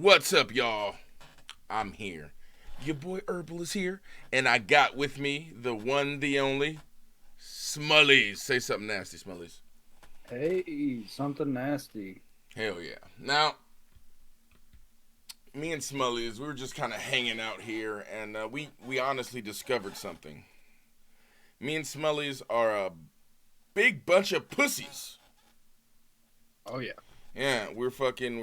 What's up, y'all? I'm here. Your boy Herbal is here, and I got with me the one, the only, Smullyz. Say something nasty, Smullyz. Hey, something nasty. Hell yeah. Now, me and Smullyz, we were just kind of hanging out here, and we honestly discovered something. Me and Smullyz are a big bunch of pussies. Oh yeah. Yeah, we're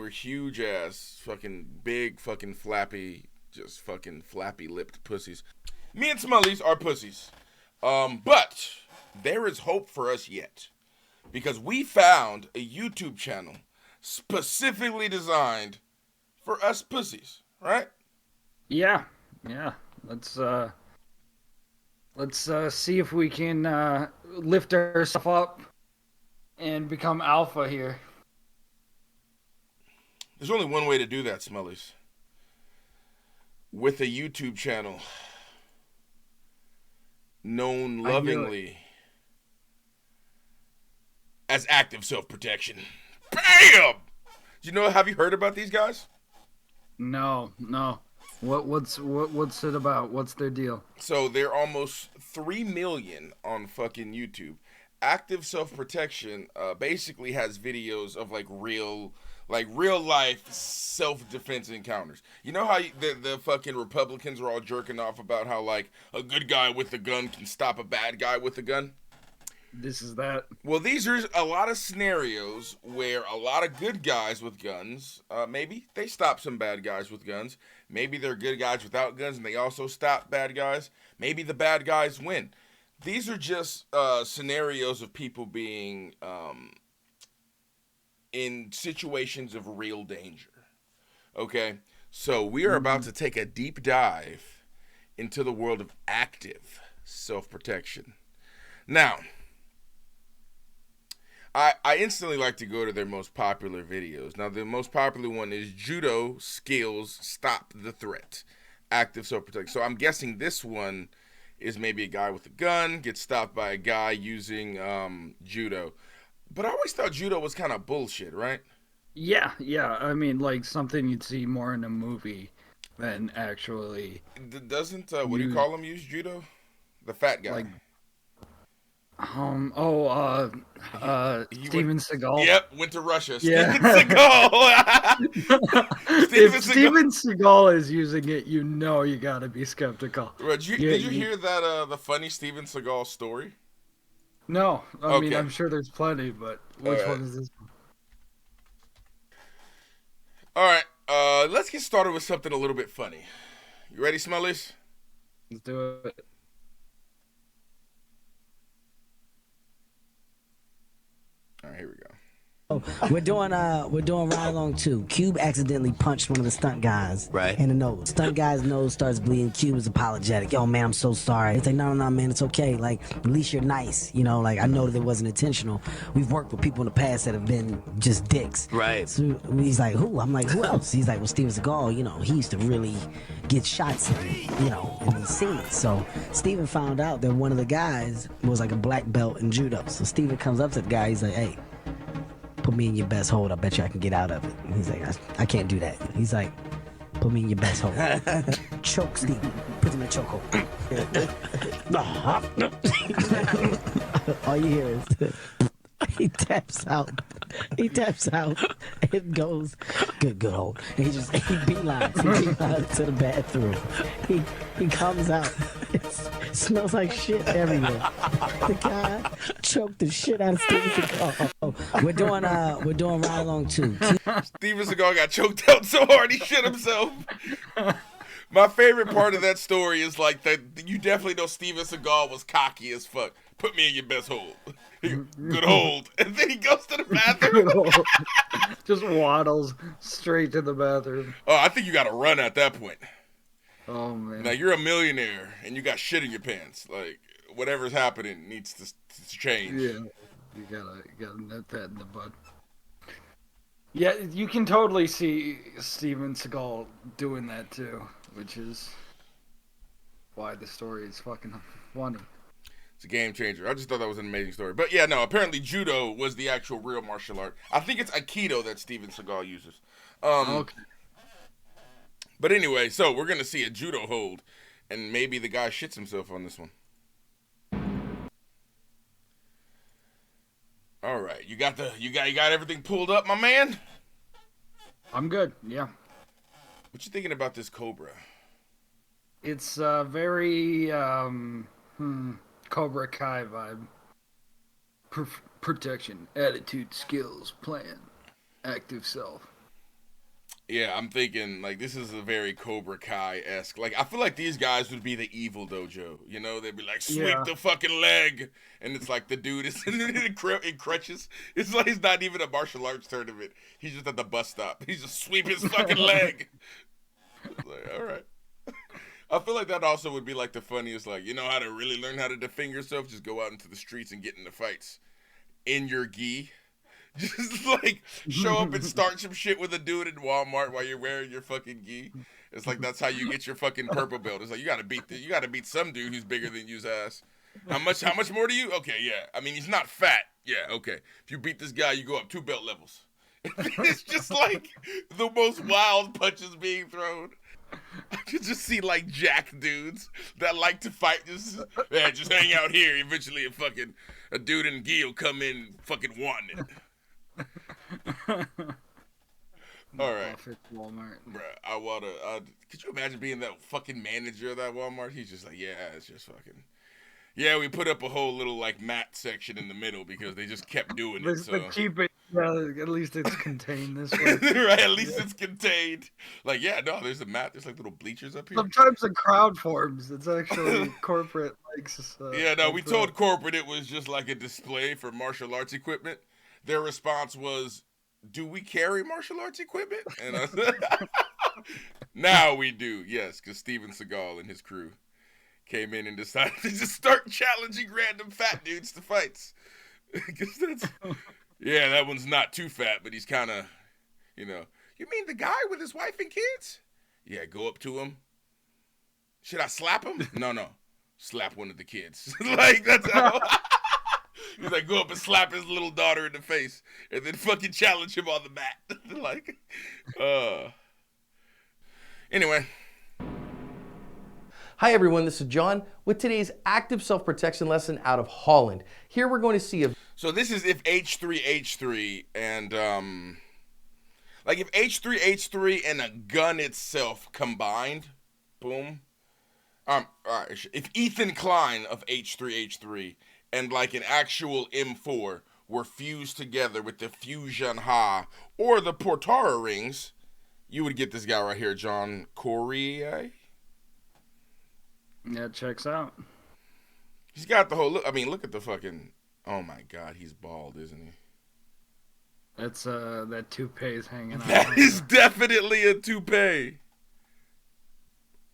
huge ass, fucking big, fucking flappy, just fucking flappy lipped pussies. Me and Smullyz are pussies. But there is hope for us yet. Because we found a YouTube channel specifically designed for us pussies, right? Yeah. Let's see if we can lift ourselves up and become alpha here. There's only one way to do that, Smullyz. With a YouTube channel known lovingly as Active Self-Protection. BAM! Have you heard about these guys? No. What's it about? What's their deal? So they're almost 3 million on fucking YouTube. Active Self-Protection basically has videos of real life self-defense encounters. You know how the fucking Republicans are all jerking off about how a good guy with a gun can stop a bad guy with a gun? This is that. Well, these are a lot of scenarios where a lot of good guys with guns, maybe they stop some bad guys with guns. Maybe they're good guys without guns and they also stop bad guys. Maybe the bad guys win. These are just scenarios of people being in situations of real danger. Okay? So we are about to take a deep dive into the world of active self-protection. Now, I instantly like to go to their most popular videos. Now, the most popular one is Judo Skills Stop the Threat. Active self-protection. So I'm guessing this one is maybe a guy with a gun, gets stopped by a guy using judo. But I always thought judo was kind of bullshit, right? Yeah. I mean, something you'd see more in a movie than actually. Doesn't, what do you call him, use judo? The fat guy. Steven Seagal. Yep, went to Russia. Yeah. Steven Seagal. If Steven Seagal is using it, you gotta be skeptical. Did you hear that the funny Steven Seagal story? No, I mean I'm sure there's plenty, but which one is this one? All right, let's get started with something a little bit funny. You ready, Smullyz? Let's do it. All right, here we go. We're doing Ride Along 2. Cube accidentally punched one of the stunt guys in the nose. Stunt guy's nose starts bleeding. Cube is apologetic. Yo, man, I'm so sorry. It's like, no, man, it's okay. At least you're nice. I know that it wasn't intentional. We've worked with people in the past that have been just dicks. Right. So he's like, who? I'm like, who else? He's like, well, Steven Seagal, he used to really get shots in these scenes. So Steven found out that one of the guys was a black belt in judo. So Steven comes up to the guy. He's like, hey, put me in your best hold. I bet you I can get out of it. And he's like, I can't do that. He's like, put me in your best hold. Choke Steve. Put him in a chokehold. All you hear is he taps out. It goes good hold. And he beelines to the bathroom. He comes out. It smells like shit everywhere. The guy choked the shit out of Steven Seagal. We're doing Ride Along 2. Steven Seagal got choked out so hard he shit himself. My favorite part of that story is you definitely know Steven Seagal was cocky as fuck. Put me in your best hold. Good hold. And then he goes to the bathroom. Just waddles straight to the bathroom. Oh, I think you gotta run at that point. Oh, man. Now, you're a millionaire and you got shit in your pants. Whatever's happening needs to change. Yeah. You gotta nip that in the bud. Yeah, you can totally see Steven Seagal doing that too, which is why the story is fucking funny. It's a game changer. I just thought that was an amazing story. But yeah, no, apparently judo was the actual real martial art. I think it's Aikido that Steven Seagal uses. Okay. But anyway, so we're gonna see a judo hold, and maybe the guy shits himself on this one. All right, you got everything pulled up, my man. I'm good. Yeah. What you thinking about this Cobra? It's very Cobra Kai vibe. Protection, attitude, skills, plan, active self. Yeah, I'm thinking like this is a very Cobra Kai-esque. Like I feel like these guys would be the evil dojo. You know, they'd be like sweep the fucking leg, and it's like the dude is in crutches. It's like he's not even a martial arts tournament. He's just at the bus stop. He's just sweep his fucking leg. Like, all right. I feel like that also would be like the funniest. Like, you know how to really learn how to defend yourself? Just go out into the streets and get into fights in your gi. Just like show up and start some shit with a dude in Walmart while you're wearing your fucking gi. It's like that's how you get your fucking purple belt. It's like you gotta beat some dude who's bigger than you's ass. How much more do you? Okay, yeah. I mean he's not fat. Yeah, okay. If you beat this guy, you go up 2 belt levels. It's just like the most wild punches being thrown. I could just see like jack dudes that like to fight. Just hang out here. Eventually, a dude in gi will come in, fucking wanting it. All right, Walmart. Bruh, could you imagine being that fucking manager of that Walmart? He's just like, yeah, it's just fucking. Yeah, we put up a whole little like mat section in the middle because they just kept doing it. So keep it. At least it's contained this way. Right, at least it's contained. Like, yeah, no, there's a mat. There's like little bleachers up here. Sometimes a crowd forms. It's actually corporate. Yeah, no, we told corporate it was just like a display for martial arts equipment. Their response was, do we carry martial arts equipment? And I said, now we do. Yes, because Steven Seagal and his crew came in and decided to just start challenging random fat dudes to fights. Yeah, that one's not too fat, but he's kind of, you mean the guy with his wife and kids? Yeah, go up to him. Should I slap him? No. Slap one of the kids. Like, that's how. He's like, go up and slap his little daughter in the face and then fucking challenge him on the mat. Like, Anyway. Hi everyone, this is John with today's active self-protection lesson out of Holland. Here we're going to see So this is if H3H3 and like if H3H3 and a gun itself combined, boom. Alright, if Ethan Klein of H3H3 and like an actual M4 were fused together with the Fusion Ha or the Portara rings, you would get this guy right here, John Corrier. Yeah, checks out. He's got the whole look. I mean, look at the fucking. Oh my God, he's bald, isn't he? That's that toupee's hanging out. That is definitely a toupee.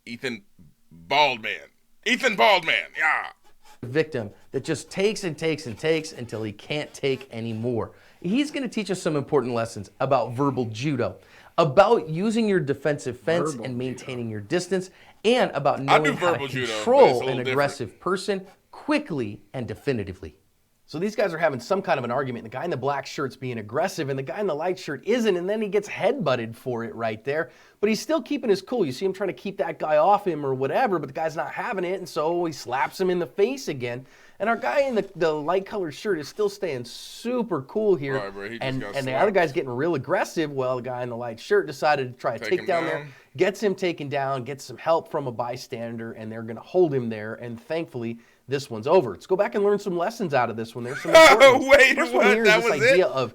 Ethan Baldman, yeah. Victim that just takes and takes and takes until he can't take anymore. He's going to teach us some important lessons about verbal judo, about using your defensive fence and maintaining your distance, and about knowing how to control an aggressive person quickly and definitively. So these guys are having some kind of an argument. The guy in the black shirt's being aggressive and the guy in the light shirt isn't, and then he gets headbutted for it right there. But he's still keeping his cool. You see him trying to keep that guy off him or whatever, but the guy's not having it, and so he slaps him in the face again. And our guy in the light colored shirt is still staying super cool here. Right, bro, and the other guy's getting real aggressive. Well, the guy in the light shirt decided to try to take down there, gets him taken down, gets some help from a bystander, and they're going to hold him there. And thankfully, this one's over. Let's go back and learn some lessons out of this one. There's some important wait, First what? One here That is was this idea it? of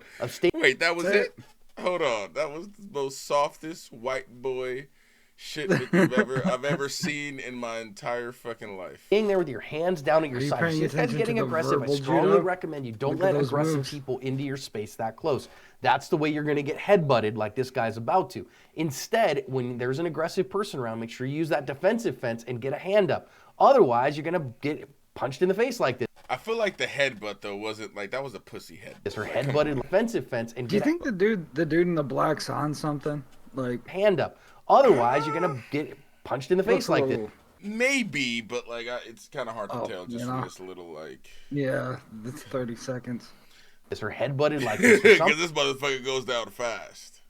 Wait, that was it? Hold on. That was the most softest white boy shit that I've ever seen in my entire fucking life. Staying there with your hands down at your side. If this guy's getting aggressive, I strongly recommend you don't let aggressive people into your space that close. That's the way you're going to get headbutted like this guy's about to. Instead, when there's an aggressive person around, make sure you use that defensive fence and get a hand up. Otherwise, you're going to get punched in the face like this. I feel like the headbutt though wasn't like that was a pussy head. It's her headbutted defensive fence and do you think the dude in the black's on something? Like hand up. Otherwise, you're gonna get punched in the face like this. Maybe, but like it's kind of hard to tell just from this little like. Yeah, it's 30 seconds. Is her headbutted like this? Because this motherfucker goes down fast.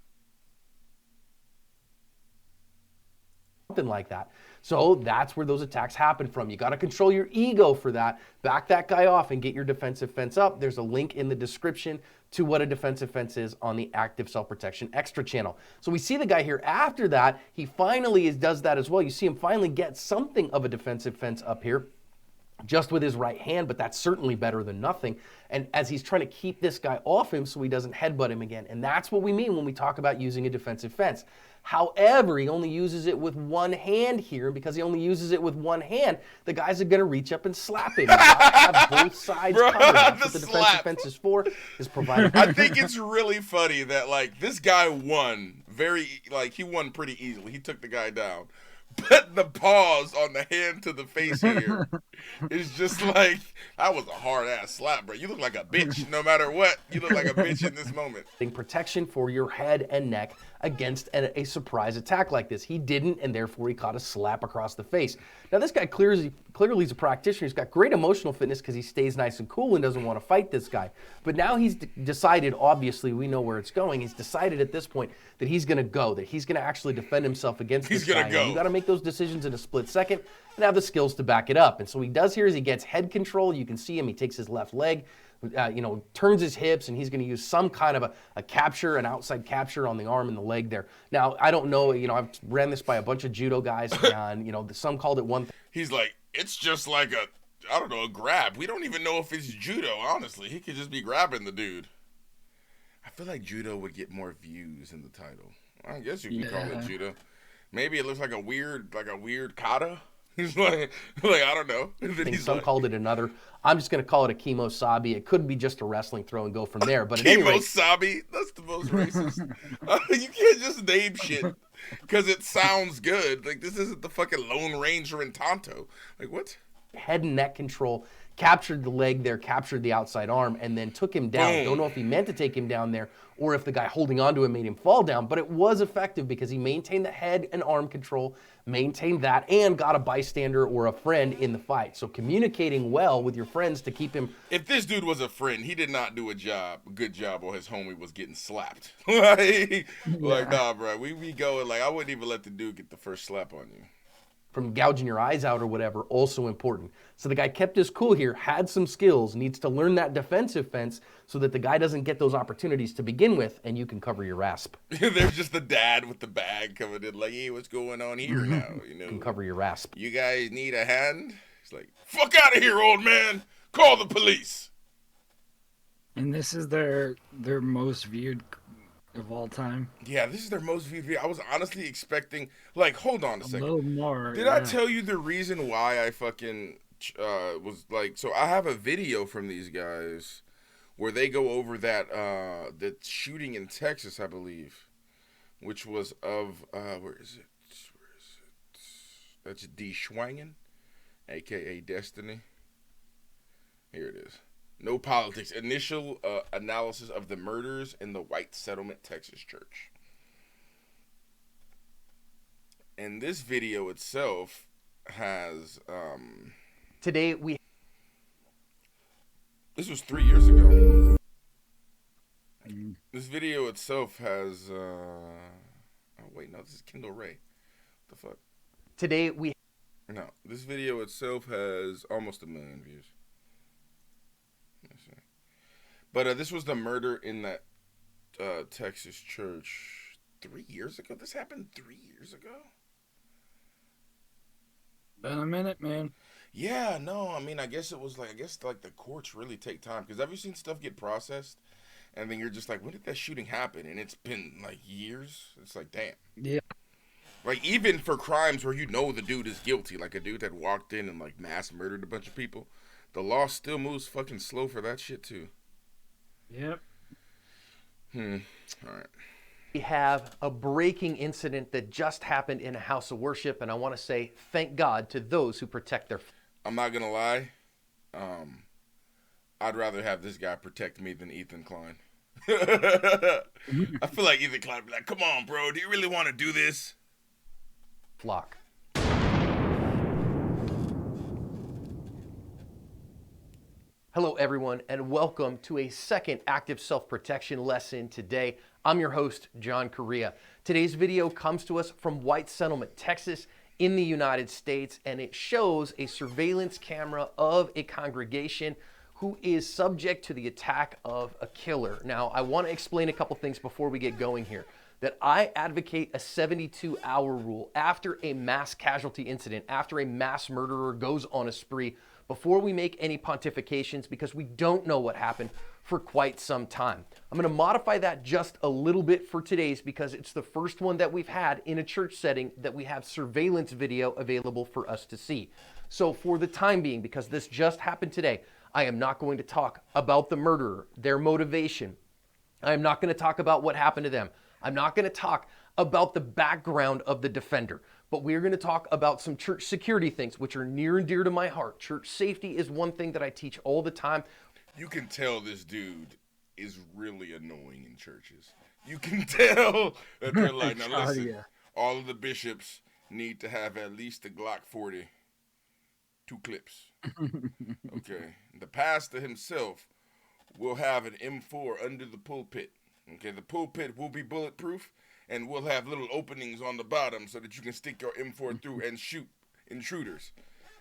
something like that. So that's where those attacks happen from. You got to control your ego for that. Back that guy off and get your defensive fence up. There's a link in the description to what a defensive fence is on the Active Self-Protection Extra channel. So we see the guy here after that. He finally does that as well. You see him finally get something of a defensive fence up here, just with his right hand, but that's certainly better than nothing. And as he's trying to keep this guy off him so he doesn't headbutt him again. And that's what we mean when we talk about using a defensive fence. However, he only uses it with one hand here. Because he only uses it with one hand, the guys are going to reach up and slap him. You have both sides covered. That's what the defensive fence is for, is providing. I think it's really funny that, like, this guy won he won pretty easily. He took the guy down. But the pause on the hand to the face here is just like, that was a hard-ass slap, bro. You look like a bitch. No matter what, you look like a bitch in this moment. Protection for your head and neck against a surprise attack like this. He didn't, and therefore he caught a slap across the face. Now, this guy clearly is a practitioner. He's got great emotional fitness because he stays nice and cool and doesn't want to fight this guy. But now he's decided, obviously, we know where it's going. He's decided at this point that he's going to go, that he's going to actually defend himself against this guy. He's going to go. You got to make those decisions in a split second and have the skills to back it up. And so what he does here is he gets head control. You can see him. He takes his left leg, turns his hips, and he's going to use some kind of a capture, an outside capture on the arm and the leg there. Now, I don't know, I've ran this by a bunch of judo guys, and, some called it one thing. He's like, it's just like a grab. We don't even know if it's judo, honestly. He could just be grabbing the dude. I feel like judo would get more views in the title. I guess you can call it judo. Maybe it looks like a weird kata. He's like I don't know. Some called it another. I'm just going to call it a kimosabi. It could be just a wrestling throw and go from there. But kimosabi? That's the most racist. You can't just name shit because it sounds good. Like, this isn't the fucking Lone Ranger in Tonto. Like, what? Head and neck control. Captured the leg there, captured the outside arm, and then took him down. Boom. Don't know if he meant to take him down there or if the guy holding onto him made him fall down, but it was effective because he maintained the head and arm control, maintained that, and got a bystander or a friend in the fight. So communicating well with your friends to keep him. If this dude was a friend, he did not do a good job while his homie was getting slapped. Nah, bro, we going, like, I wouldn't even let the dude get the first slap on you. From gouging your eyes out or whatever, also important. So the guy kept his cool here, had some skills, needs to learn that defensive fence so that the guy doesn't get those opportunities to begin with, and you can cover your rasp. There's just the dad with the bag coming in like, hey, what's going on here now? You can cover your rasp. You guys need a hand? He's like, fuck out of here, old man. Call the police. And this is their most viewed of all time. Yeah, this is their most viewed video. I was honestly expecting, like, hold on a second. A little more. Did I tell you the reason why I fucking was like, so I have a video from these guys where they go over that the shooting in Texas, I believe, which was of where is it? That's D. Schwangen, aka Destiny. Here it is. No politics. Initial analysis of the murders in the White Settlement, Texas church. And this video itself has Today this was 3 years ago. This video itself has oh wait, no, this is Kendall Ray. What the fuck? No, this video itself has almost 1 million views. But this was the murder in that Texas church 3 years ago. This happened 3 years ago. Been a minute, man. Yeah, no, I mean, I guess the courts really take time, because have you seen stuff get processed and then you're just like, when did that shooting happen? And it's been like years. It's like, damn. Yeah. Like, even for crimes where you know the dude is guilty, like a dude that walked in and like mass murdered a bunch of people, the law still moves fucking slow for that shit too. Yep. All right. We have a breaking incident that just happened in a house of worship, and I want to say thank God to those who protect their. I'm not gonna lie. I'd rather have this guy protect me than Ethan Klein. I feel like Ethan Klein would be like, come on, bro, do you really want to do this? Flock. Hello everyone, and welcome to a second active self-protection lesson today. I'm your host, John Correa. Today's video comes to us from White Settlement, Texas, in the United States, and it shows a surveillance camera of a congregation who is subject to the attack of a killer. Now, I want to explain a couple things before we get going here. That I advocate a 72-hour rule after a mass casualty incident, after a mass murderer goes on a spree, before we make any pontifications, because we don't know what happened for quite some time. I'm going to modify that just a little bit for today's because it's the first one that we've had in a church setting that we have surveillance video available for us to see. So for the time being, because this just happened today, I am not going to talk about the murderer, their motivation. I am not going to talk about what happened to them. I'm not going to talk about the background of the defender, but we're going to talk about some church security things, which are near and dear to my heart. Church safety is one thing that I teach all the time. You can tell this dude is really annoying in churches. You can tell that they're like, now listen, all of the bishops need to have at least a Glock 40, 2 clips. Okay. The pastor himself will have an M4 under the pulpit. Okay, the pulpit will be bulletproof, and we'll have little openings on the bottom so that you can stick your M4 through and shoot intruders.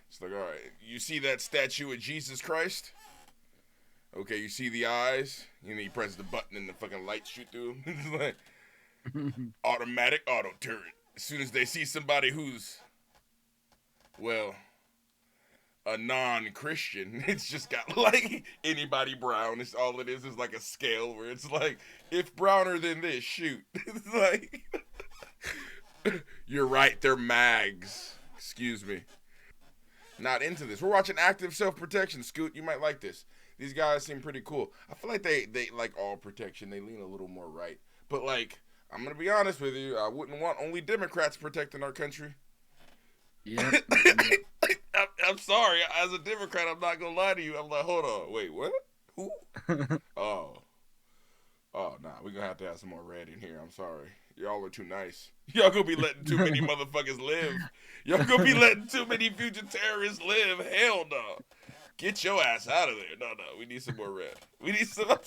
It's like, all right, you see that statue of Jesus Christ? Okay, you see the eyes? You know, you press the button and the fucking lights shoot through them. It's like automatic auto turret. As soon as they see somebody who's, well, a non-Christian, it's just got like anybody brown. It's all it is like a scale where it's like, if browner than this, shoot. It's like, you're right, they're mags. Excuse me. Not into this. We're watching active self-protection. Scoot, you might like this. These guys seem pretty cool. I feel like they like all protection. They lean a little more right. But like, I'm gonna be honest with you, I wouldn't want only Democrats protecting our country. Yeah. I'm sorry. As a Democrat, I'm not gonna lie to you. I'm like, hold on, wait, what? Who? Oh, nah. We're gonna have to have some more red in here. I'm sorry. Y'all are too nice. Y'all gonna be letting too many motherfuckers live. Y'all gonna be letting too many future terrorists live. Hell no. Get your ass out of there. No. We need some more red. We need some.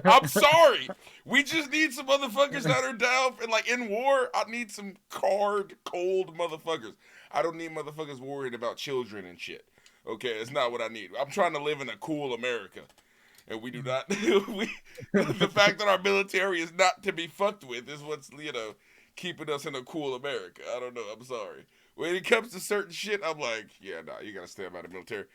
I'm sorry. We just need some motherfuckers that are down and like in war. I need some cold motherfuckers. I don't need motherfuckers worried about children and shit. Okay, it's not what I need. I'm trying to live in a cool America. And we do not, the fact that our military is not to be fucked with is what's, keeping us in a cool America. I don't know, I'm sorry. When it comes to certain shit, I'm like, yeah, nah, you gotta stay out of the military.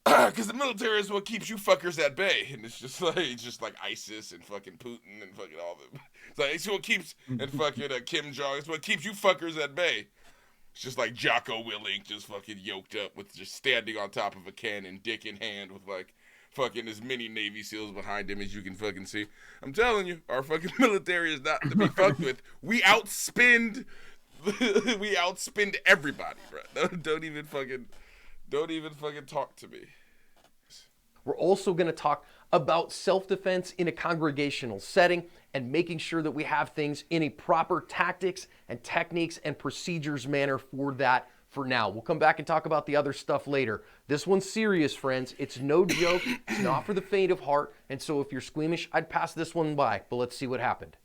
Because the military is what keeps you fuckers at bay. And it's just like ISIS and fucking Putin and fucking all them. It's what keeps, and fucking Kim Jong, it's what keeps you fuckers at bay. It's just like Jocko Willink just fucking yoked up with just standing on top of a cannon, dick in hand, with like fucking as many Navy SEALs behind him as you can fucking see. I'm telling you, our fucking military is not to be fucked with. We outspend everybody, bro. Don't even fucking talk to me. We're also going to talk about self-defense in a congregational setting and making sure that we have things in a proper tactics and techniques and procedures manner for that for now. We'll come back and talk about the other stuff later. This one's serious, friends. It's no joke. It's not for the faint of heart. And so if you're squeamish, I'd pass this one by. But let's see what happened.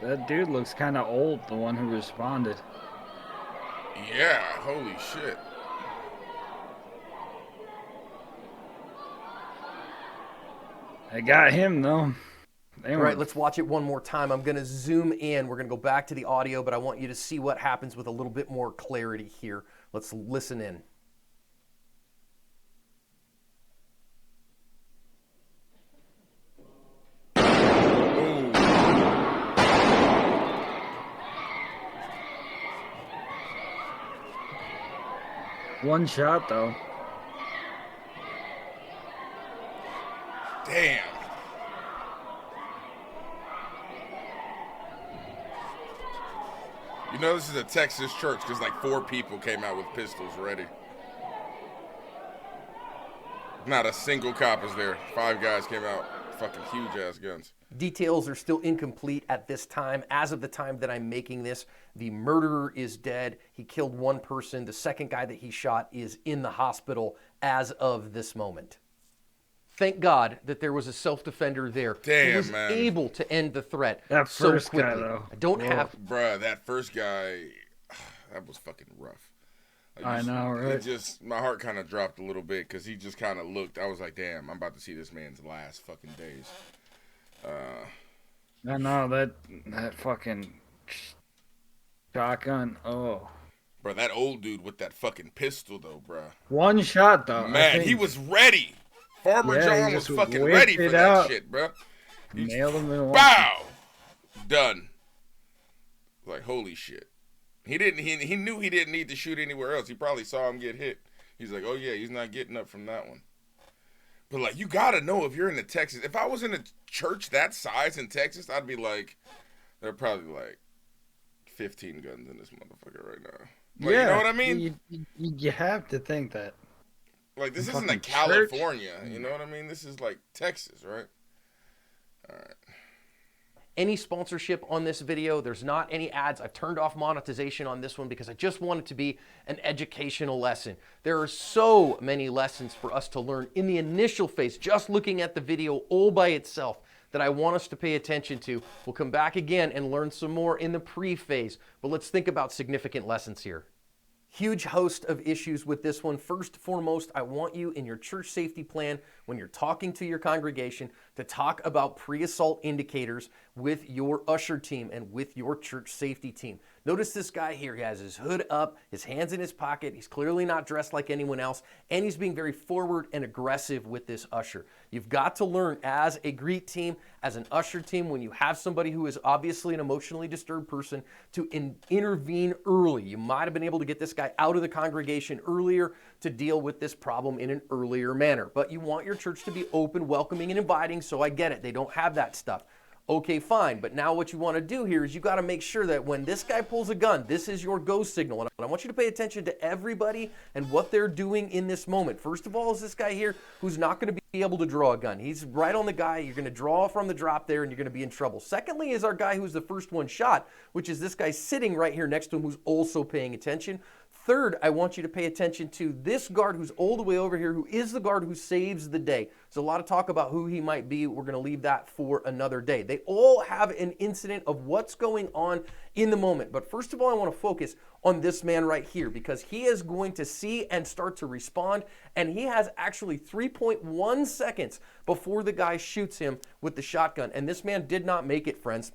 That dude looks kind of old, the one who responded. Yeah, holy shit. I got him, though. All right, let's watch it one more time. I'm going to zoom in. We're going to go back to the audio, but I want you to see what happens with a little bit more clarity here. Let's listen in. One shot, though. Damn. know this is a Texas church because like 4 people came out with pistols ready. Not a single cop is there. 5 guys came out, fucking huge ass guns. Details are still incomplete at this time. As of the time that I'm making this, the murderer is dead. He killed 1 person. The second guy that he shot is in the hospital as of this moment. Thank God that there was a self-defender there who was able to end the threat that so first quickly. guy, though. I don't have... Bruh, that first guy, that was fucking rough. I know, right? It just, my heart kind of dropped a little bit because he just kind of looked. I was like, damn, I'm about to see this man's last fucking days. I know, that fucking shotgun. Oh. Bro, that old dude with that fucking pistol, though, bro. 1 shot, though. Man, he was ready. Farmer John was fucking ready for that shit, bro. Nailed him in 1. Bow! Done. Like, holy shit. He knew he didn't need to shoot anywhere else. He probably saw him get hit. He's like, oh yeah, he's not getting up from that one. But like, you gotta know if you're in the Texas. If I was in a church that size in Texas, I'd be like, there are probably like 15 guns in this motherfucker right now. Like, yeah, you know what I mean? You have to think that. Like, this isn't like California. You know what I mean? This is like Texas, right? All right. Any sponsorship on this video. There's not any ads. I've turned off monetization on this one because I just want it to be an educational lesson. There are so many lessons for us to learn in the initial phase, just looking at the video all by itself, that I want us to pay attention to. We'll come back again and learn some more in the pre-phase, but let's think about significant lessons here. Huge host of issues with this one. First and foremost, I want you in your church safety plan, when you're talking to your congregation, to talk about pre-assault indicators with your usher team and with your church safety team. Notice this guy here. He has his hood up, his hands in his pocket. He's clearly not dressed like anyone else, and he's being very forward and aggressive with this usher. You've got to learn as a greet team, as an usher team, when you have somebody who is obviously an emotionally disturbed person, to intervene early. You might have been able to get this guy out of the congregation earlier to deal with this problem in an earlier manner. But you want your church to be open, welcoming, and inviting, so I get it. They don't have that stuff. Okay, fine, but now what you want to do here is you got to make sure that when this guy pulls a gun, this is your go signal. And I want you to pay attention to everybody and what they're doing in this moment. First of all is this guy here who's not going to be able to draw a gun. He's right on the guy. You're going to draw from the drop there and you're going to be in trouble. Secondly is our guy who's the first one shot, which is this guy sitting right here next to him who's also paying attention. Third, I want you to pay attention to this guard who's all the way over here, who is the guard who saves the day. There's a lot of talk about who he might be. We're going to leave that for another day. They all have an incident of what's going on in the moment. But first of all, I want to focus on this man right here, because he is going to see and start to respond. And he has actually 3.1 seconds before the guy shoots him with the shotgun. And this man did not make it, friends.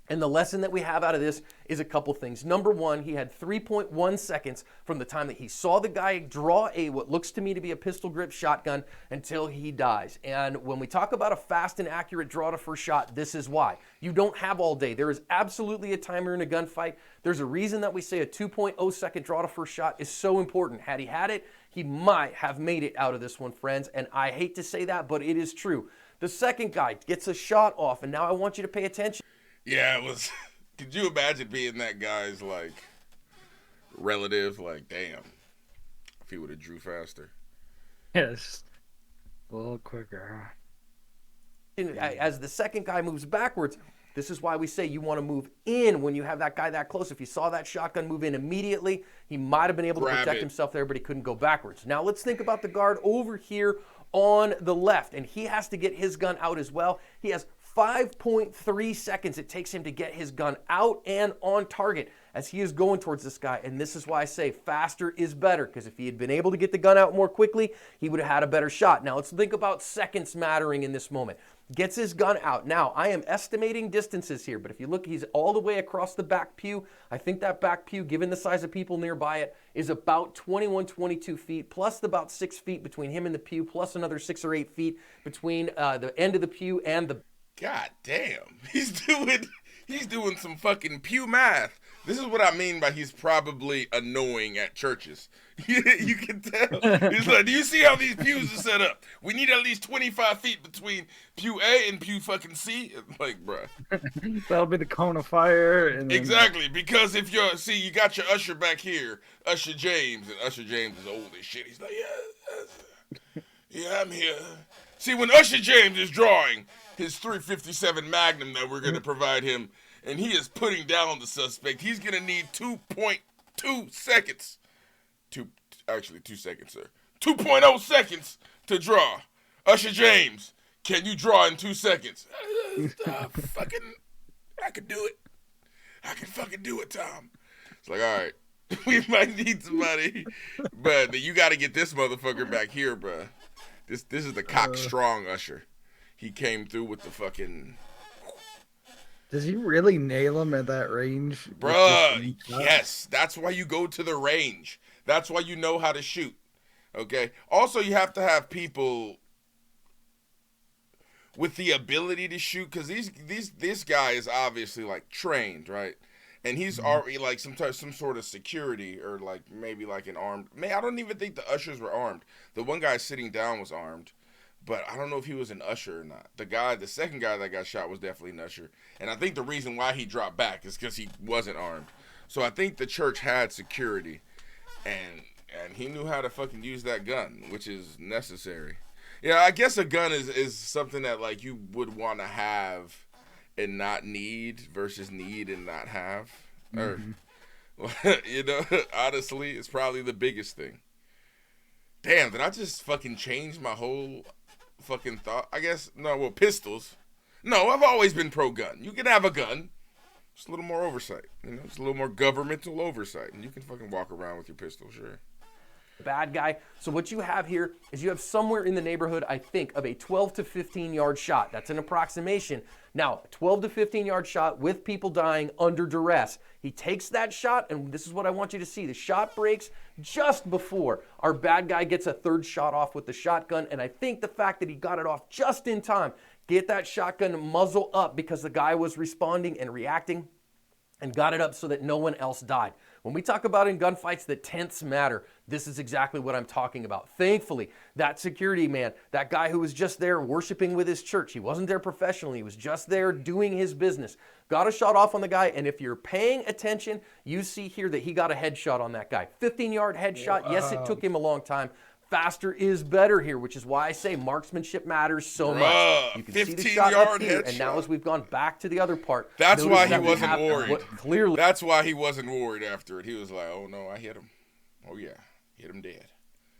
And the lesson that we have out of this is a couple things. Number one, he had 3.1 seconds from the time that he saw the guy draw what looks to me to be a pistol grip shotgun until he dies. And when we talk about a fast and accurate draw to first shot, this is why. You don't have all day. There is absolutely a timer in a gunfight. There's a reason that we say a 2.0 second draw to first shot is so important. Had he had it, he might have made it out of this one, friends. And I hate to say that, but it is true. The second guy gets a shot off, and now I want you to pay attention. Yeah, it was. Could you imagine being that guy's like relative? Like, damn, if he would have drew faster. Yes, a little quicker. As the second guy moves backwards, this is why we say you want to move in when you have that guy that close. If you saw that shotgun move in immediately, he might have been able to protect himself there, but he couldn't go backwards. Now let's think about the guard over here on the left, and he has to get his gun out as well. He has 5.3 seconds it takes him to get his gun out and on target as he is going towards this guy. And this is why I say faster is better, because if he had been able to get the gun out more quickly, he would have had a better shot. Now let's think about seconds mattering in this moment. Gets his gun out. Now I am estimating distances here, but if you look, he's all the way across the back pew. I think that back pew, given the size of people nearby it, is about 21, 22 feet, plus about 6 feet between him and the pew, plus another 6 or 8 feet between the end of the pew and the... God damn, he's doing some fucking pew math. This is what I mean by he's probably annoying at churches. You can tell. He's like, do you see how these pews are set up? We need at least 25 feet between pew A and pew fucking C. Like, bruh. That'll be the cone of fire. And then... Exactly, because if you got your usher back here, Usher James, and Usher James is old as shit. He's like, yeah, I'm here. See, when Usher James is drawing his 357 Magnum that we're going to provide him, and he is putting down the suspect, he's going to need 2.2 seconds. 2 seconds, sir. 2.0 seconds to draw. Usher James, can you draw in 2 seconds? I could do it. I can fucking do it, Tom. It's like, all right, we might need somebody, but you got to get this motherfucker back here, bruh. This is the cock strong Usher. He came through with the fucking. Does he really nail him at that range? Bruh, yes. That's why you go to the range. That's why you know how to shoot. Okay? Also, you have to have people with the ability to shoot, because this guy is obviously, like, trained, right? And he's already, like, some sort of security, or, like, maybe, like, an armed... I don't even think the ushers were armed. The one guy sitting down was armed. But I don't know if he was an usher or not. The second guy that got shot was definitely an usher. And I think the reason why he dropped back is because he wasn't armed. So I think the church had security. And he knew how to fucking use that gun, which is necessary. Yeah, I guess a gun is something that, like, you would want to have and not need versus need and not have. Mm-hmm. Or, you know, honestly, it's probably the biggest thing. Damn, did I just fucking change my whole fucking thought? I guess, no, well, pistols. No, I've always been pro-gun. You can have a gun. Just a little more oversight. You know, just a little more governmental oversight. And you can fucking walk around with your pistol, sure. Bad guy. So what you have here is you have somewhere in the neighborhood, I think, of a 12 to 15 yard shot. That's an approximation. Now, 12 to 15 yard shot with people dying under duress. He takes that shot, and this is what I want you to see. The shot breaks just before our bad guy gets a third shot off with the shotgun, and I think the fact that he got it off just in time, get that shotgun muzzle up because the guy was responding and reacting, and got it up so that no one else died. When we talk about in gunfights that tenths matter, this is exactly what I'm talking about. Thankfully, that security man, that guy who was just there worshiping with his church, he wasn't there professionally, he was just there doing his business, got a shot off on the guy, and if you're paying attention, you see here that he got a headshot on that guy. 15-yard headshot. Wow. Yes, it took him a long time. Faster is better here, which is why I say marksmanship matters so much. You can see the shot up here, and now as we've gone back to the other part, that's why he wasn't worried. Clearly, that's why he wasn't worried after it. He was like, "Oh no, I hit him. Oh yeah, hit him dead."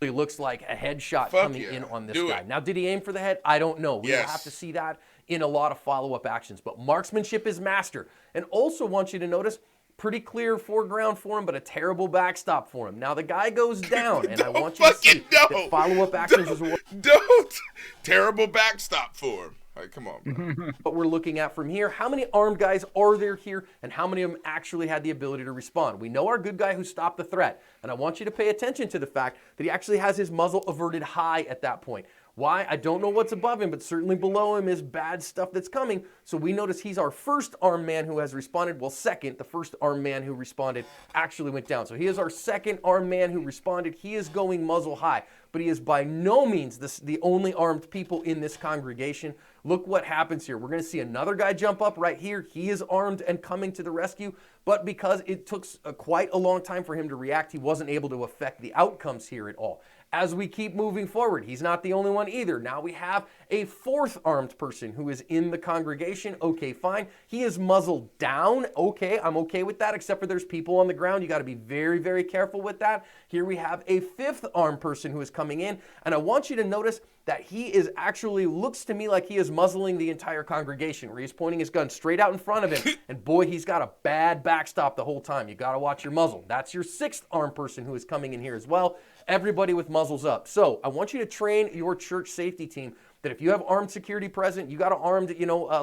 It looks like a headshot coming in on this guy. Now, did he aim for the head? I don't know. We'll have to see that in a lot of follow-up actions. But marksmanship is master, and also want you to notice. Pretty clear foreground for him, but a terrible backstop for him. Now the guy goes down, and I want you to see that follow-up actions as well. Don't! Terrible backstop for him. Like, come on, bro. What we're looking at from here, how many armed guys are there here, and how many of them actually had the ability to respond? We know our good guy who stopped the threat, and I want you to pay attention to the fact that he actually has his muzzle averted high at that point. Why? I don't know what's above him, but certainly below him is bad stuff that's coming. So we notice he's our first armed man who has responded. Well, second, the first armed man who responded actually went down. So he is our second armed man who responded. He is going muzzle high, but he is by no means the only armed people in this congregation. Look what happens here. We're going to see another guy jump up right here. He is armed and coming to the rescue, but because it took quite a long time for him to react, he wasn't able to affect the outcomes here at all. As we keep moving forward, he's not the only one either. Now we have a fourth armed person who is in the congregation. Okay, fine. He is muzzled down. Okay, I'm okay with that, except for there's people on the ground. You got to be very, very careful with that. Here we have a fifth armed person who is coming in, and I want you to notice that he is actually, looks to me like he is muzzling the entire congregation, where he's pointing his gun straight out in front of him, and boy, he's got a bad backstop the whole time. You got to watch your muzzle. That's your sixth armed person who is coming in here as well. Everybody with muzzles up. So I want you to train your church safety team that if you have armed security present, you got an armed,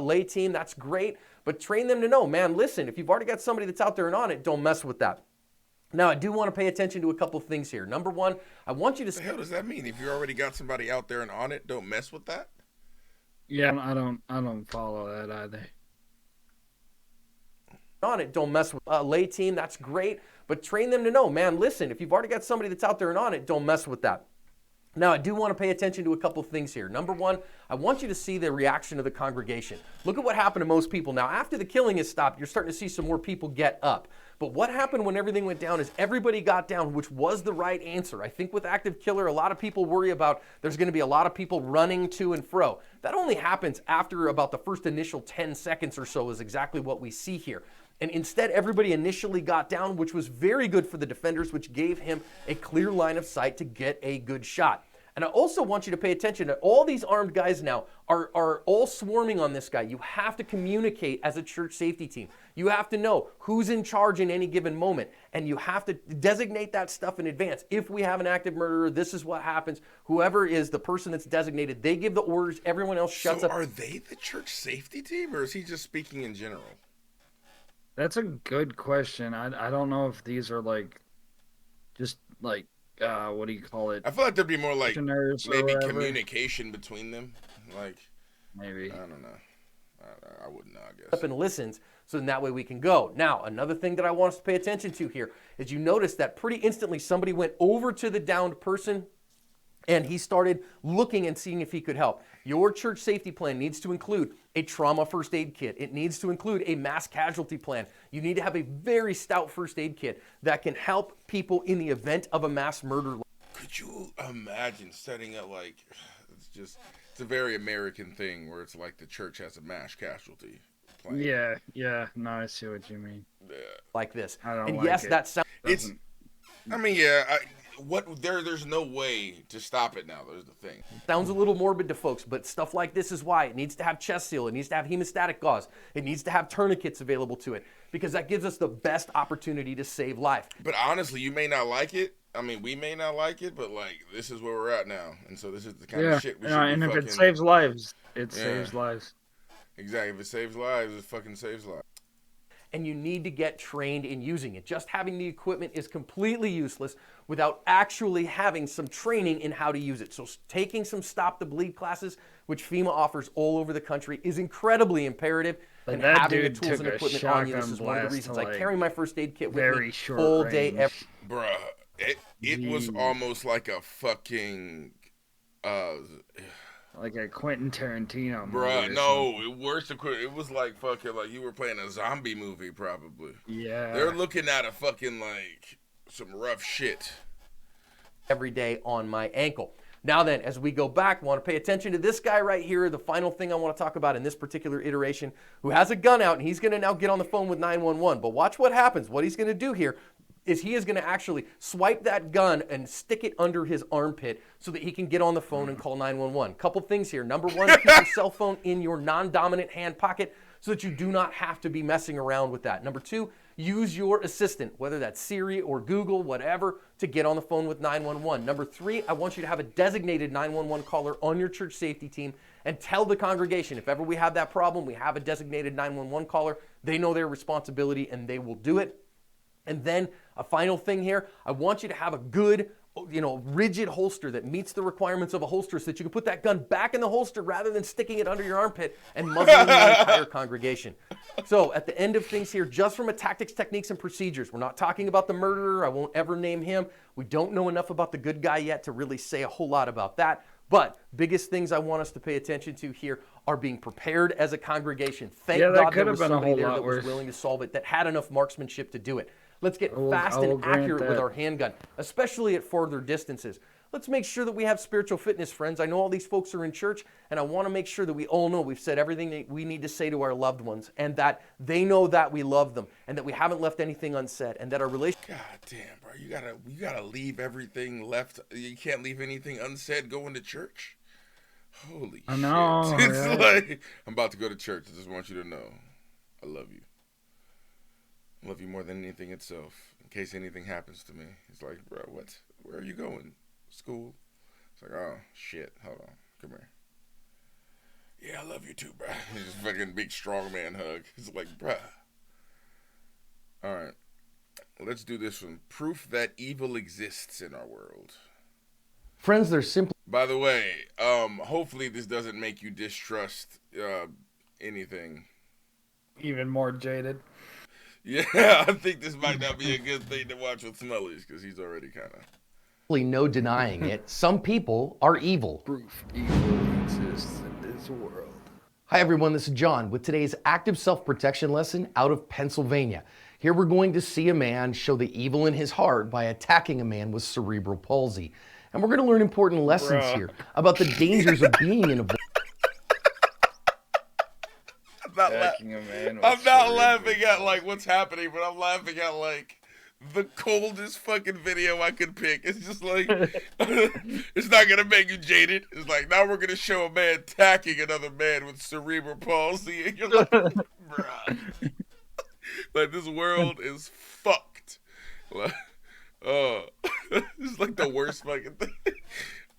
lay team, that's great, but train them to know, man, listen, if you've already got somebody that's out there and on it, don't mess with that. Now, I do want to pay attention to a couple of things here. Number one, I want you to... What the hell does that mean? If you already got somebody out there and on it, don't mess with that? Yeah, I don't follow that either. on it, don't mess with a lay team. That's great, but train them to know, man, listen, if you've already got somebody that's out there and on it, don't mess with that. Now, I do want to pay attention to a couple of things here. Number one, I want you to see the reaction of the congregation. Look at what happened to most people. Now, after the killing has stopped, you're starting to see some more people get up. But what happened when everything went down is everybody got down, which was the right answer. I think with active killer, a lot of people worry about there's going to be a lot of people running to and fro. That only happens after about the first initial 10 seconds or so is exactly what we see here. And instead, everybody initially got down, which was very good for the defenders, which gave him a clear line of sight to get a good shot. And I also want you to pay attention that all these armed guys now are all swarming on this guy. You have to communicate as a church safety team. You have to know who's in charge in any given moment. And you have to designate that stuff in advance. If we have an active murderer, this is what happens. Whoever is the person that's designated, they give the orders. Everyone else shuts up. So are they the church safety team, or is he just speaking in general? That's a good question. I don't know if these are like, just like, what do you call it? I feel like there'd be more like maybe whatever. communication between them. Like, Maybe. I don't know. I wouldn't know, I guess. Up and listens, so then that way we can go. Now, another thing that I want us to pay attention to here is you notice that pretty instantly somebody went over to the downed person and he started looking and seeing if he could help. Your church safety plan needs to include a trauma first aid kit. It needs to include a mass casualty plan. You need to have a very stout first aid kit that can help people in the event of a mass murder. Could you imagine setting up like, it's a very American thing where it's like the church has a mass casualty plan. Yeah. No, I see what you mean. Yeah. Like this. I don't and like yes, it. that sounds... I mean, yeah, there's no way to stop it now. There's the thing. Sounds a little morbid to folks, but stuff like this is why it needs to have chest seal. It needs to have hemostatic gauze. It needs to have tourniquets available to it because that gives us the best opportunity to save life. But honestly, you may not like it. I mean, we may not like it, but like this is where we're at now, and so this is the kind of shit we should be and if fucking... it saves lives, it saves lives. Exactly. If it saves lives, it fucking saves lives. And you need to get trained in using it. Just having the equipment is completely useless without actually having some training in how to use it. So taking some Stop the Bleed classes, which FEMA offers all over the country, is incredibly imperative. But and that having the dude tools took and a equipment on you, this is shotgun one of the blast reasons to, I like, carry my first aid kit with very me short all day. range. Bruh, it was almost like a fucking... like a Quentin Tarantino movie. Bruh, no, worse than Quentin. It was like fucking like you were playing a zombie movie, probably. Yeah. They're looking at a fucking like some rough shit. Every day on my ankle. Now then, as we go back, want to pay attention to this guy right here, the final thing I want to talk about in this particular iteration, who has a gun out, and he's going to now get on the phone with 911. But watch what happens. What he's going to do here is he is going to actually swipe that gun and stick it under his armpit so that he can get on the phone and call 911. Couple things here. Number one, keep your cell phone in your non-dominant hand pocket so that you do not have to be messing around with that. Number two, use your assistant, whether that's Siri or Google, whatever, to get on the phone with 911. Number three, I want you to have a designated 911 caller on your church safety team and tell the congregation, if ever we have that problem, we have a designated 911 caller. They know their responsibility and they will do it. And then a final thing here, I want you to have a good, rigid holster that meets the requirements of a holster so that you can put that gun back in the holster rather than sticking it under your armpit and muzzling the entire congregation. So at the end of things here, just from a tactics, techniques, and procedures, we're not talking about the murderer. I won't ever name him. We don't know enough about the good guy yet to really say a whole lot about that. But biggest things I want us to pay attention to here are being prepared as a congregation. Thank God there was somebody there that was willing to solve it, that had enough marksmanship to do it. Let's get fast and accurate with our handgun, especially at further distances. Let's make sure that we have spiritual fitness, friends. I know all these folks are in church, and I want to make sure that we all know we've said everything that we need to say to our loved ones, and that they know that we love them, and that we haven't left anything unsaid, and that our relationship... God damn, bro, you gotta leave everything left. You can't leave anything unsaid going to church. Holy shit. I know. It's like, I'm about to go to church. I just want you to know I love you. I love you more than anything itself. In case anything happens to me. It's like, bro, what? Where are you going? School? It's like, oh, shit. Hold on. Come here. Yeah, I love you too, bro. Just fucking big strong man hug. It's like, bro. All right. Let's do this one. Proof that evil exists in our world. Friends, they're simply... By the way, hopefully this doesn't make you distrust anything. Even more jaded. Yeah, I think this might not be a good thing to watch with Smullyz because he's already kind of. No denying it. Some people are evil. Proof evil exists in this world. Hi everyone, this is John with today's active self-protection lesson out of Pennsylvania. Here we're going to see a man show the evil in his heart by attacking a man with cerebral palsy. And we're going to learn important lessons here about the dangers of being in a... I'm not laughing at like what's happening, but I'm laughing at like the coldest fucking video I could pick. It's just like it's not gonna make you jaded. It's like now we're gonna show a man attacking another man with cerebral palsy, and you're like, bruh, like this world is fucked. Like, it's like the worst fucking thing.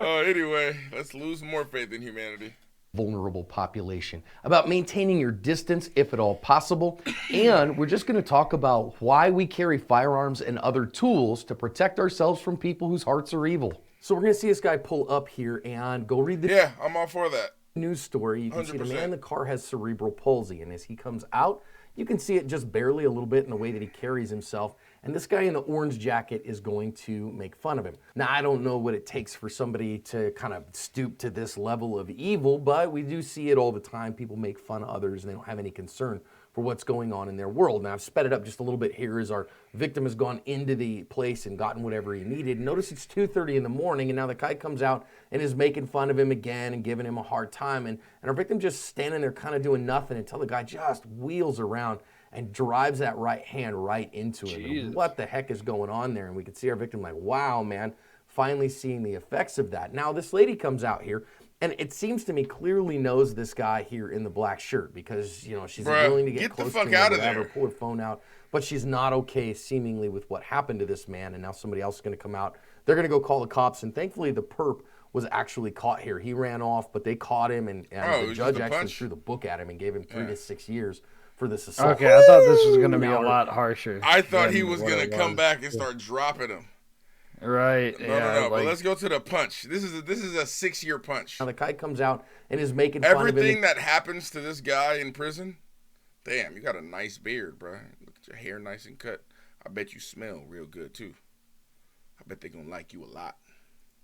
Anyway, let's lose more faith in humanity. Vulnerable population, about maintaining your distance if at all possible, and we're just going to talk about why we carry firearms and other tools to protect ourselves from people whose hearts are evil. So we're going to see this guy pull up here and go read the Yeah, I'm all for that. News story. You can 100%. see the man in the car has cerebral palsy, and as he comes out, you can see it just barely a little bit in the way that he carries himself. And this guy in the orange jacket is going to make fun of him. Now, I don't know what it takes for somebody to kind of stoop to this level of evil, but we do see it all the time. People make fun of others and they don't have any concern for what's going on in their world. Now, I've sped it up just a little bit here as our victim has gone into the place and gotten whatever he needed. Notice it's 2:30 in the morning, and now the guy comes out and is making fun of him again and giving him a hard time. And our victim just standing there kind of doing nothing until the guy just wheels around and drives that right hand right into him. And what the heck is going on there? And we can see our victim like, wow, man, finally seeing the effects of that. Now, this lady comes out here, and it seems to me clearly knows this guy here in the black shirt because, you know, she's willing to get close to him, out of there. pull her phone out, but she's not okay seemingly with what happened to this man, and now somebody else is going to come out. They're going to go call the cops, and thankfully the perp was actually caught here. He ran off, but they caught him, and the judge actually threw the book at him and gave him 3 to 6 years for this assault. Okay, I thought this was going to be a lot harsher. I thought he was going to come back and start dropping him. Right. No. But let's go to the punch. This is a 6-year punch. Now the guy comes out and is making fun of him. Everything that happens to this guy in prison, damn, you got a nice beard, bro. Look at your hair nice and cut. I bet you smell real good, too. I bet they're going to like you a lot.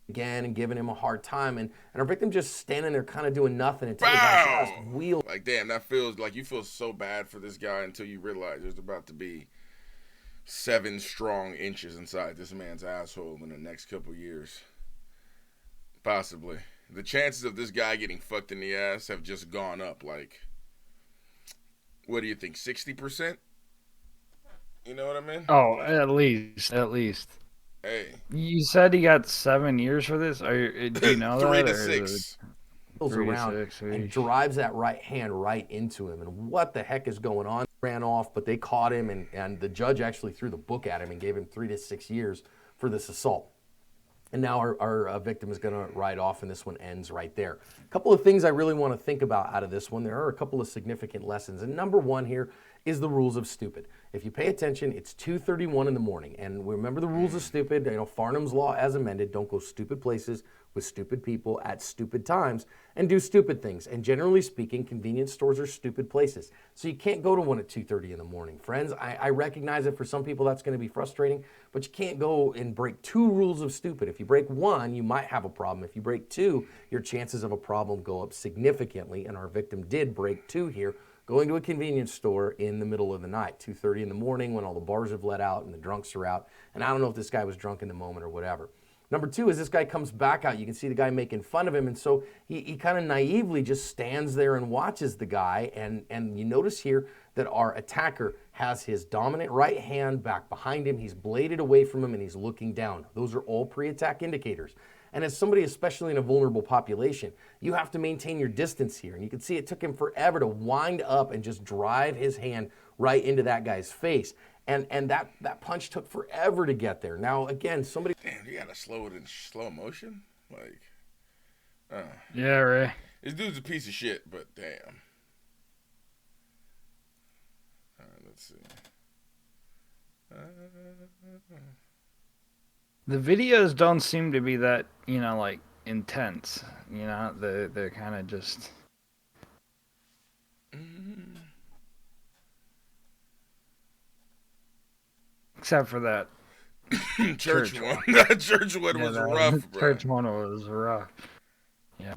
Again and giving him a hard time, and our victim just standing there kind of doing nothing until the guy just wheels. Like, damn, that feels like you feel so bad for this guy until you realize there's about to be 7 strong inches inside this man's asshole in the next couple years. Possibly. The chances of this guy getting fucked in the ass have just gone up, like, what do you think, 60%? You know what I mean? Oh, at least. Hey. You said he got 7 years for this? Do you know 3 that? to 6. Around and drives that right hand right into him. And what the heck is going on? Ran off, but they caught him, and the judge actually threw the book at him and gave him 3 to 6 years for this assault. And now our victim is going to ride off, and this one ends right there. A couple of things I really want to think about out of this one. There are a couple of significant lessons. And number one here is the rules of stupid. If you pay attention, it's 2:31 in the morning. And remember the rules of stupid. You know, Farnham's Law as amended. Don't go stupid places with stupid people at stupid times and do stupid things. And generally speaking, convenience stores are stupid places. So you can't go to one at 2:30 in the morning. Friends, I recognize that for some people that's going to be frustrating, but you can't go and break 2 rules of stupid. If you break 1, you might have a problem. If you break 2, your chances of a problem go up significantly. And our victim did break 2 here, going to a convenience store in the middle of the night, 2:30 in the morning when all the bars have let out and the drunks are out. And I don't know if this guy was drunk in the moment or whatever. Number 2 is this guy comes back out. You can see the guy making fun of him. And so he kind of naively just stands there and watches the guy. And you notice here that our attacker has his dominant right hand back behind him. He's bladed away from him and he's looking down. Those are all pre-attack indicators. And as somebody, especially in a vulnerable population, you have to maintain your distance here. And you can see it took him forever to wind up and just drive his hand right into that guy's face. And that punch took forever to get there. Now, again, somebody... Damn, you gotta slow it in slow motion? Like... Yeah, right. This dude's a piece of shit, but damn. Alright, let's see. The videos don't seem to be that, like, intense. They're kind of just... Except for that church one. That church one was rough, bro. Church one was rough. Yeah.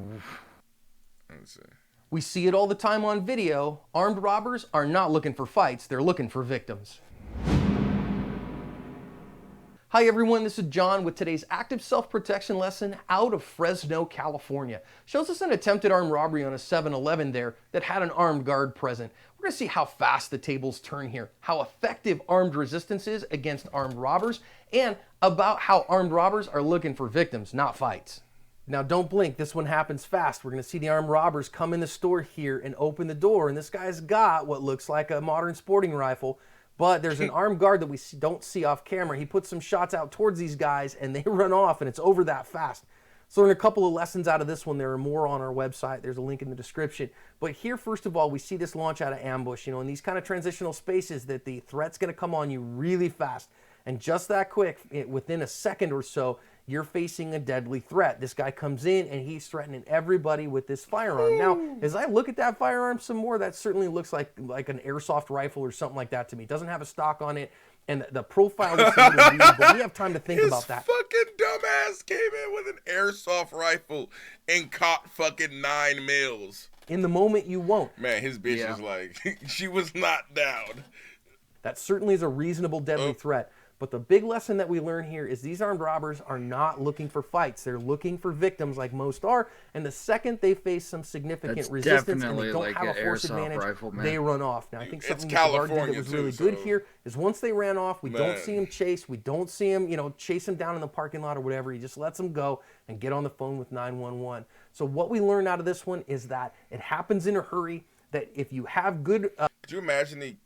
Let's see. We see it all the time on video. Armed robbers are not looking for fights, they're looking for victims. Hi everyone, this is John with today's active self-protection lesson out of Fresno, California. Shows us an attempted armed robbery on a 7-Eleven there that had an armed guard present. We're gonna see how fast the tables turn here, how effective armed resistance is against armed robbers, and about how armed robbers are looking for victims, not fights. Now don't blink, this one happens fast. We're gonna see the armed robbers come in the store here and open the door, and this guy's got what looks like a modern sporting rifle, but there's an armed guard that we don't see off camera. He puts some shots out towards these guys and they run off, and it's over that fast. So learn a couple of lessons out of this one. There are more on our website. There's a link in the description. But here, first of all, we see this launch out of ambush. In these kind of transitional spaces that the threat's gonna come on you really fast. And just that quick, within a second or so, you're facing a deadly threat. This guy comes in and he's threatening everybody with this firearm. Now, as I look at that firearm some more, that certainly looks like an airsoft rifle or something like that to me. It doesn't have a stock on it, and the profile looks a little weird, but we have time to think about that. Fucking dumbass came in with an airsoft rifle and caught fucking 9 mils. In the moment, you won't. Man, his bitch was like, she was not down. That certainly is a reasonable deadly threat. But the big lesson that we learn here is these armed robbers are not looking for fights. They're looking for victims like most are. And the second they face some significant resistance and they don't have a force advantage, they run off. Now, I think something that the guard did that was really good here is once they ran off, we don't see him chase. We don't see him, chase him down in the parking lot or whatever. He just lets them go and get on the phone with 911. So what we learned out of this one is that it happens in a hurry, that if you have good... Could you imagine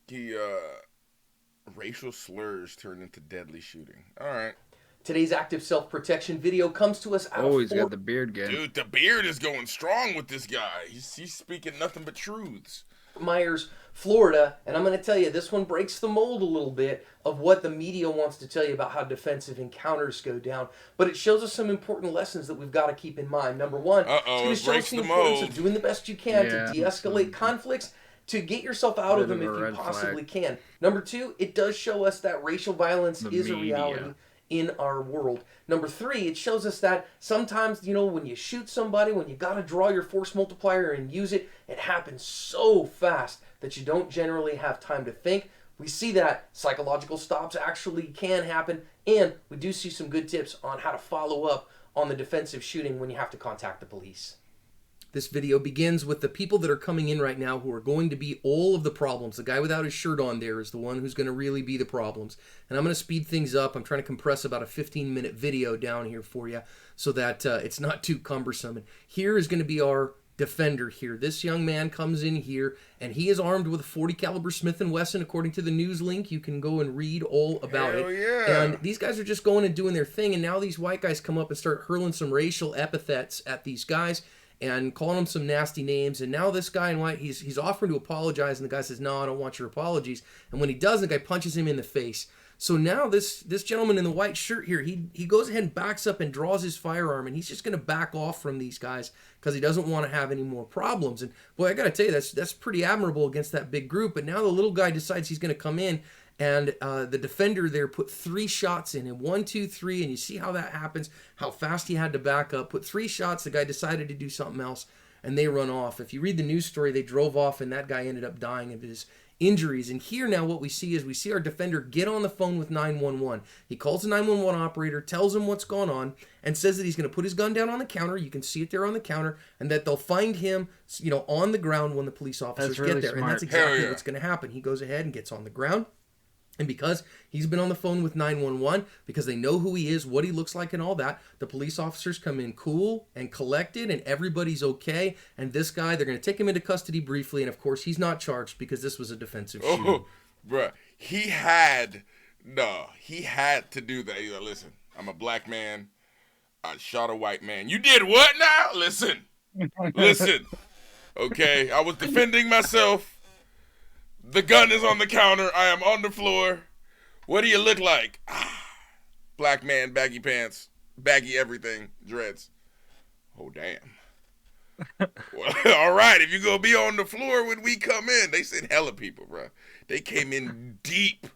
racial slurs turned into deadly shooting? All right. Today's active self-protection video comes to us out of... he's got the beard again. Dude, the beard is going strong with this guy. He's speaking nothing but truths. Myers, Florida, and I'm going to tell you, this one breaks the mold a little bit of what the media wants to tell you about how defensive encounters go down, but it shows us some important lessons that we've got to keep in mind. Number one, it's going to show us the importance of doing the best you can to de-escalate conflicts, to get yourself out of them if you possibly can. Number two, it does show us that racial violence is a reality in our world. Number three, it shows us that sometimes, when you shoot somebody, when you got to draw your force multiplier and use it, it happens so fast that you don't generally have time to think. We see that psychological stops actually can happen, and we do see some good tips on how to follow up on the defensive shooting when you have to contact the police. This video begins with the people that are coming in right now who are going to be all of the problems. The guy without his shirt on there is the one who's going to really be the problems. And I'm going to speed things up. I'm trying to compress about a 15-minute video down here for you so that it's not too cumbersome. And here is going to be our defender here. This young man comes in here, and he is armed with a .40 caliber Smith & Wesson, according to the news link. You can go and read all about it. Yeah. And these guys are just going and doing their thing, and now these white guys come up and start hurling some racial epithets at these guys and calling them some nasty names. And now this guy in white, he's offering to apologize, and the guy says, no, I don't want your apologies. And when he does, the guy punches him in the face. So now this gentleman in the white shirt here, he goes ahead and backs up and draws his firearm, and he's just going to back off from these guys because he doesn't want to have any more problems. And boy, I got to tell you, that's pretty admirable against that big group. But now the little guy decides he's going to come in, and the defender there put 3 shots in him. 1, 2, 3, and you see how that happens, how fast he had to back up. Put 3 shots, the guy decided to do something else, and they run off. If you read the news story, they drove off, and that guy ended up dying of his injuries. And here now what we see our defender get on the phone with 911. He calls the 911 operator, tells him what's going on, and says that he's going to put his gun down on the counter. You can see it there on the counter, and that they'll find him, on the ground when the police officers get there. Smart. And that's exactly what's going to happen. He goes ahead and gets on the ground. And because he's been on the phone with 911, because they know who he is, what he looks like and all that, the police officers come in cool and collected, and everybody's okay. And this guy, they're going to take him into custody briefly, and of course he's not charged because this was a defensive shooting. Oh, bruh. He had to do that. He's like, listen, I'm a black man. I shot a white man. You did what now? Listen. Okay, I was defending myself. The gun is on the counter. I am on the floor. What do you look like? Black man, baggy pants, baggy everything, dreads. Oh, damn. Well, all right, if you're going to be on the floor when we come in. They sent hella people, bro. They came in deep.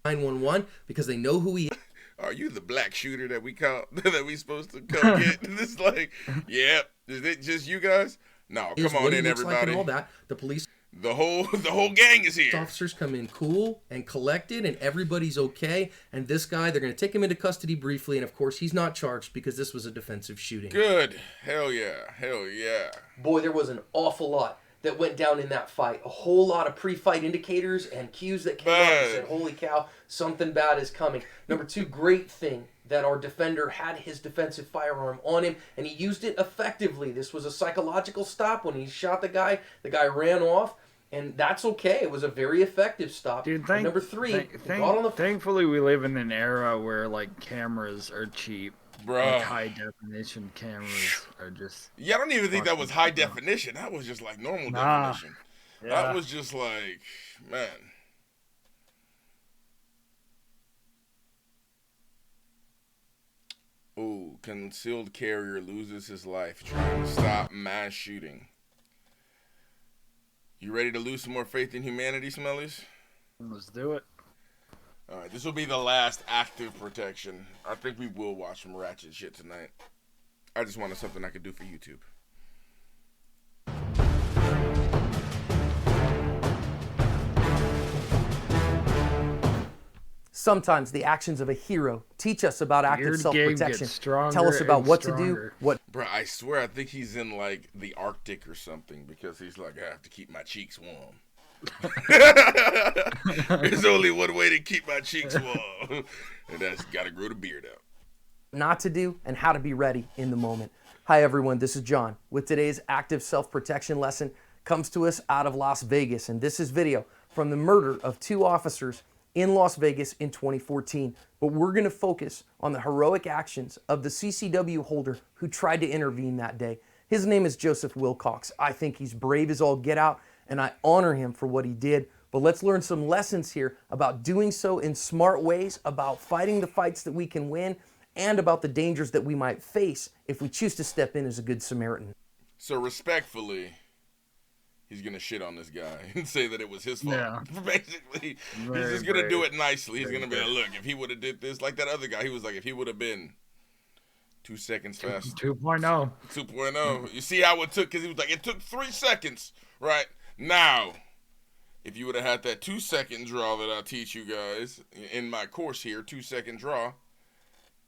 911 because they know who he is. Are you the black shooter that we caught that we supposed to come get? This like, yep. Is it just you guys? No, come on in, everybody. Like and all that. The police, the whole gang is here. Officers come in cool and collected, and everybody's okay. And this guy, they're going to take him into custody briefly, and of course, he's not charged because this was a defensive shooting. Good. Hell yeah. Hell yeah. Boy, there was an awful lot that went down in that fight. A whole lot of pre-fight indicators and cues that came up and said, holy cow, something bad is coming. Number two, great thing that our defender had his defensive firearm on him, and he used it effectively. This was a psychological stop. When he shot the guy ran off, and that's okay. It was a very effective stop. Dude, number three, got on the... thankfully we live in an era where, like, cameras are cheap. Bruh. Like, high definition cameras are just... Yeah, I don't even think that was high definition. That was just like normal definition. Yeah. That was just like, man. Ooh, concealed carrier loses his life trying to stop mass shooting. You ready to lose some more faith in humanity, Smullyz? Let's do it. Alright, this will be the last active protection. I think we will watch some ratchet shit tonight. I just wanted something I could do for YouTube. Sometimes the actions of a hero teach us about active self-protection. Tell us about what to do. Bro, I swear I think he's in like the Arctic or something because he's like, I have to keep my cheeks warm. There's only one way to keep my cheeks warm, and that's gotta grow the beard out. Not to do and how to be ready in the moment. Hi everyone, this is John with today's active self-protection lesson. Comes to us out of Las Vegas, and this is video from the murder of 2 officers in Las Vegas in 2014. But we're going to focus on the heroic actions of the CCW holder who tried to intervene that day. His name is Joseph Wilcox. I think he's brave as all get out, and I honor him for what he did. But let's learn some lessons here about doing so in smart ways, about fighting the fights that we can win, and about the dangers that we might face if we choose to step in as a good Samaritan. So respectfully, he's going to shit on this guy and say that it was his fault. Yeah. Basically, he's just going to do it nicely. He's going to be like, look, if he would have did this, like that other guy, he was like, if he would have been 2 seconds faster. 2.0. 2.0. You see how it took, because he was like, it took 3 seconds, right? Now, if you would have had that 2-second draw that I teach you guys in my course here, 2-second draw,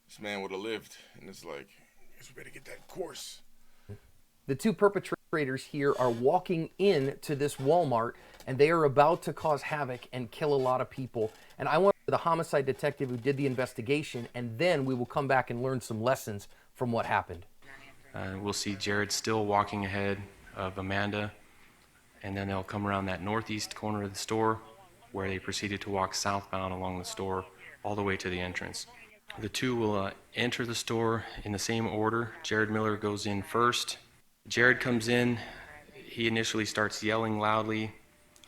this man would have lived. And it's like, I guess we better get that course. The 2 perpetrators here are walking into this Walmart, and they are about to cause havoc and kill a lot of people. And I want the homicide detective who did the investigation, and then we will come back and learn some lessons from what happened. We'll see Jared still walking ahead of Amanda, and then they'll come around that northeast corner of the store where they proceeded to walk southbound along the store all the way to the entrance. The 2 will enter the store in the same order. Jared Miller goes in first. Jared comes in. He initially starts yelling loudly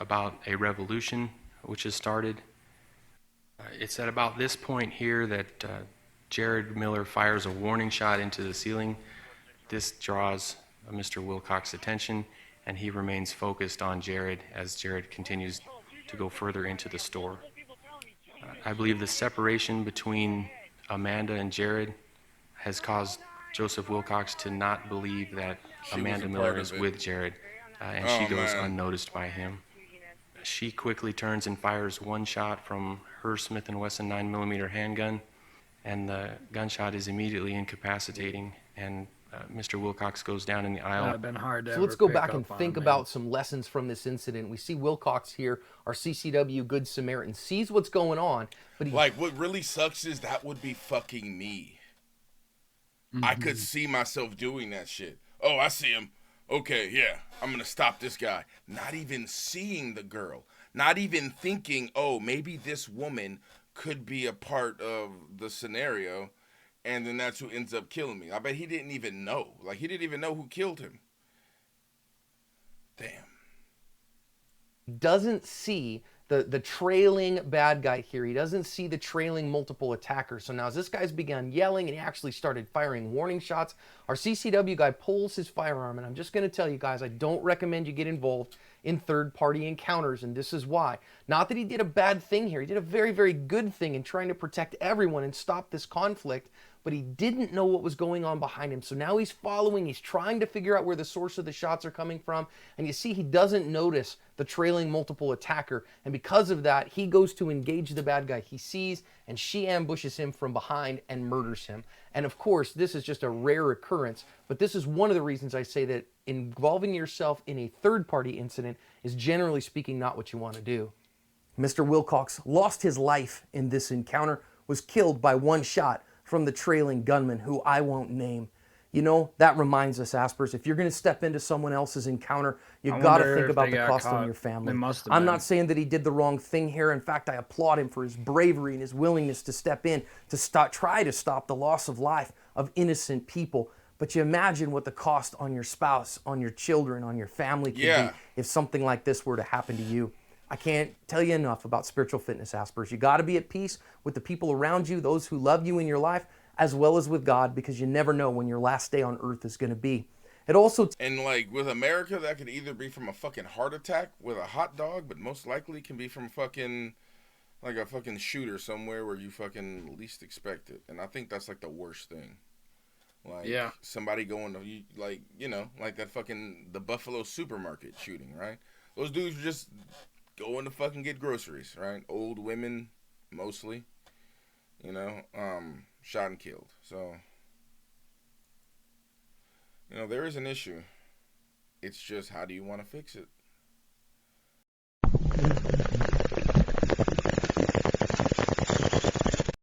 about a revolution which has started. It's at about this point here that Jared Miller fires a warning shot into the ceiling. This draws Mr. Wilcox's attention, and he remains focused on Jared as Jared continues to go further into the store. I believe the separation between Amanda and Jared has caused Joseph Wilcox to not believe that Amanda Miller is with Jared, and she goes unnoticed by him. She quickly turns and fires one shot from her Smith & Wesson 9mm handgun, and the gunshot is immediately incapacitating, and Mr. Wilcox goes down in the aisle. That'd been hard to so let's go back and think about some lessons from this incident. We see Wilcox here, our CCW Good Samaritan, sees what's going on, but like, what really sucks is that would be fucking me. I could see myself doing that shit. Oh, I see him. Okay, yeah, I'm gonna stop this guy. Not even seeing the girl. Not even thinking, oh, maybe this woman could be a part of the scenario, and then that's who ends up killing me. I bet he didn't even know. Like, he didn't even know who killed him. Damn. Doesn't see the trailing bad guy here. He doesn't see the trailing multiple attacker. So now as this guy's begun yelling and he actually started firing warning shots, our CCW guy pulls his firearm. And I'm just going to tell you guys, I don't recommend you get involved in third-party encounters, and this is why. Not that he did a bad thing here. He did a very, very good thing in trying to protect everyone and stop this conflict, but he didn't know what was going on behind him. So now he's following, he's trying to figure out where the source of the shots are coming from, and you see he doesn't notice the trailing multiple attacker, and because of that, he goes to engage the bad guy he sees, and she ambushes him from behind and murders him. And of course, this is just a rare occurrence, but this is one of the reasons I say that involving yourself in a third-party incident is generally speaking not what you want to do. Mr. Wilcox lost his life in this encounter, was killed by one shot from the trailing gunman, who I won't name. You know, that reminds us, Aspers, if you're going to step into someone else's encounter, you've got to think about the cost on your family. I'm not saying that he did the wrong thing here. In fact, I applaud him for his bravery and his willingness to step in to try to stop the loss of life of innocent people. But you imagine what the cost on your spouse, on your children, on your family could be if something like this were to happen to you. I can't tell you enough about spiritual fitness, Aspers. You got to be at peace with the people around you, those who love you in your life, as well as with God, because you never know when your last day on earth is going to be. It also... And like with America, that could either be from a fucking heart attack with a hot dog, but most likely can be from fucking, like a fucking shooter somewhere where you fucking least expect it. And I think that's like the worst thing. Like somebody going to, like, you know, like that fucking, the Buffalo supermarket shooting, right? Those dudes just going to fucking get groceries, right? Old women, mostly, you know, shot and killed. So, you know, there is an issue. It's just, how do you want to fix it?